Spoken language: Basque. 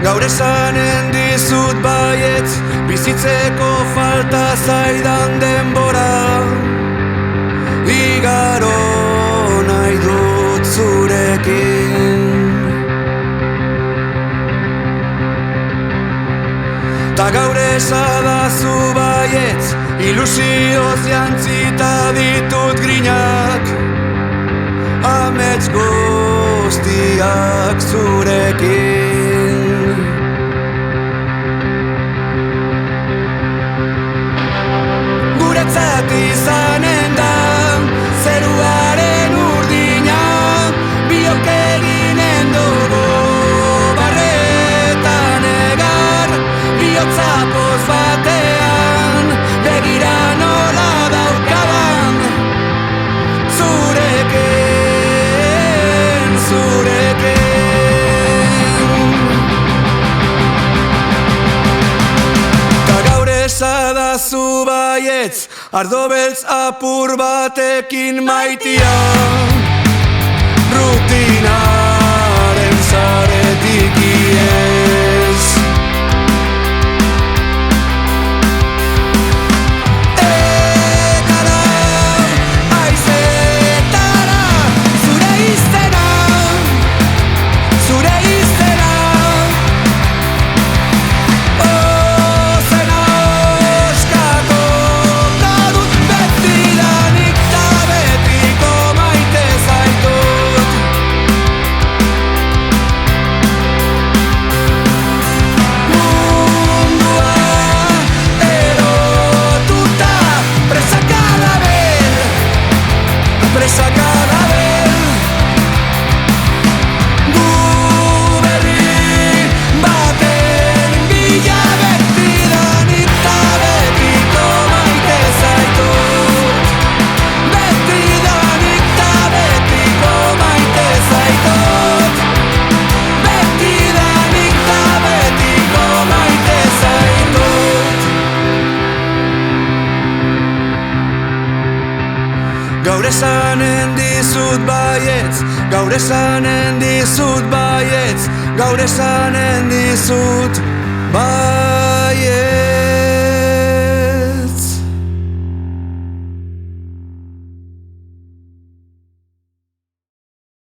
Gaur esanen dizut baietz, bizitzeko falta zaidan denbora. Igaro nahi dut zurekin. Ta gaur esadazu baietz, ilusioz jantzita ditut grinak. Amets guztiak zurekin. Guretzat izanen da zeruaren urdina, biok eginen dugu barretan egar, bihotza poz batean begira nola daukadan zurekin, Ta gaur esadazu baietz, ardo beltz apur batekin maitia, rutinaren zaretik iez. Ekara, aizetara, zure izena, zure izena. Ozena oskako kadut betidanik ta betiko maite zaitut. Mundua erotuta, presa cada vez, presa cada vez. Gu berri baten bila betidanik ta betiko maite zaitut. Betidanik ta betiko maite zaitut. Betidanik ta betiko maite zaitut. Gaur esanen dizut baietz, gaur esanen dizut baietz, gaur esanen dizut baietz.